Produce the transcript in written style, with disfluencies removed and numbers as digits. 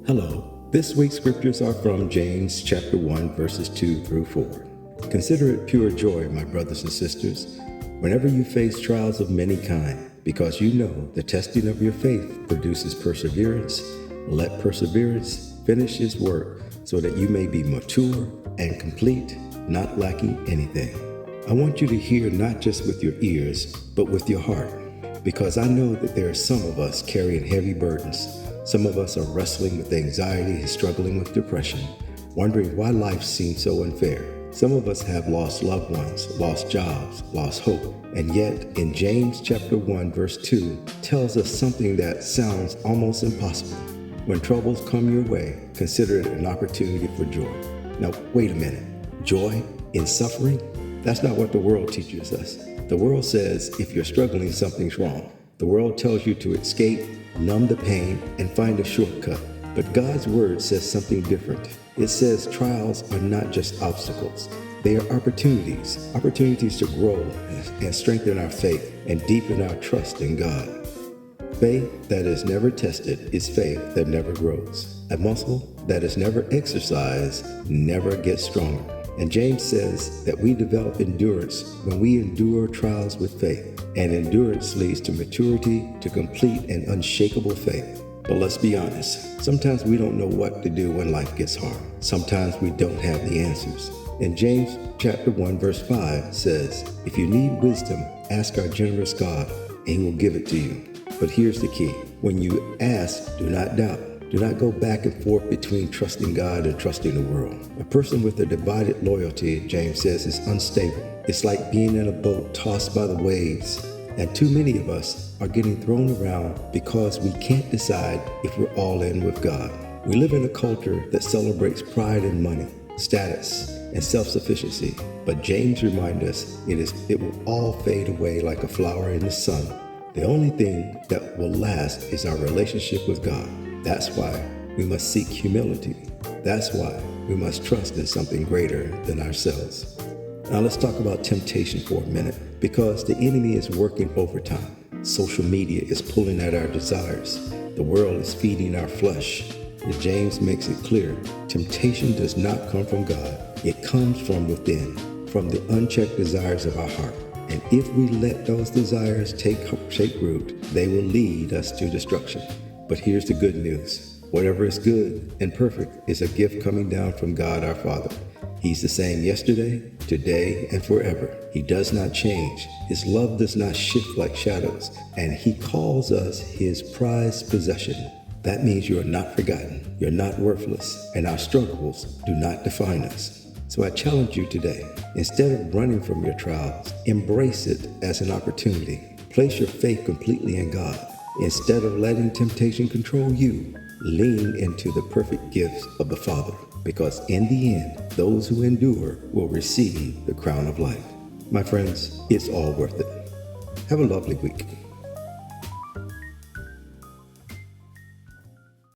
Hello. This week's scriptures are from James chapter 1, verses 2 through 4. Consider it pure joy, my brothers and sisters, whenever you face trials of many kind, because you know the testing of your faith produces perseverance. Let perseverance finish its work so that you may be mature and complete, not lacking anything. I want you to hear not just with your ears, but with your heart, because I know that there are some of us carrying heavy burdens. Some of us are wrestling with anxiety and struggling with depression, wondering why life seems so unfair. Some of us have lost loved ones, lost jobs, lost hope. And yet, in James chapter 1, verse 2, tells us something that sounds almost impossible. When troubles come your way, consider it an opportunity for joy. Now, wait a minute. Joy in suffering? That's not what the world teaches us. The world says if you're struggling, something's wrong. The world tells you to escape, numb the pain, and find a shortcut. But God's word says something different. It says trials are not just obstacles. They are opportunities to grow and strengthen our faith and deepen our trust in God. Faith that is never tested is faith that never grows. A muscle that is never exercised never gets stronger. And James says that we develop endurance when we endure trials with faith. And endurance leads to maturity, to complete and unshakable faith. But let's be honest, sometimes we don't know what to do when life gets hard. Sometimes we don't have the answers. And James chapter 1 verse 5 says, if you need wisdom, ask our generous God, and he will give it to you. But here's the key. When you ask, do not doubt. Do not go back and forth between trusting God and trusting the world. A person with a divided loyalty, James says, is unstable. It's like being in a boat tossed by the waves. And too many of us are getting thrown around because we can't decide if we're all in with God. We live in a culture that celebrates pride and money, status, and self-sufficiency. But James reminds us it will all fade away like a flower in the sun. The only thing that will last is our relationship with God. That's why we must seek humility. That's why we must trust in something greater than ourselves. Now let's talk about temptation for a minute, because the enemy is working overtime. Social media is pulling at our desires. The world is feeding our flesh. And James makes it clear, temptation does not come from God. It comes from within, from the unchecked desires of our heart. And if we let those desires take root, they will lead us to destruction. But here's the good news. Whatever is good and perfect is a gift coming down from God our Father. He's the same yesterday, today, and forever. He does not change. His love does not shift like shadows, and he calls us his prized possession. That means you are not forgotten, you're not worthless, and our struggles do not define us. So I challenge you today, instead of running from your trials, embrace it as an opportunity. Place your faith completely in God. Instead of letting temptation control you, lean into the perfect gifts of the Father, because in the end, those who endure will receive the crown of life. My friends, it's all worth it. Have a lovely week.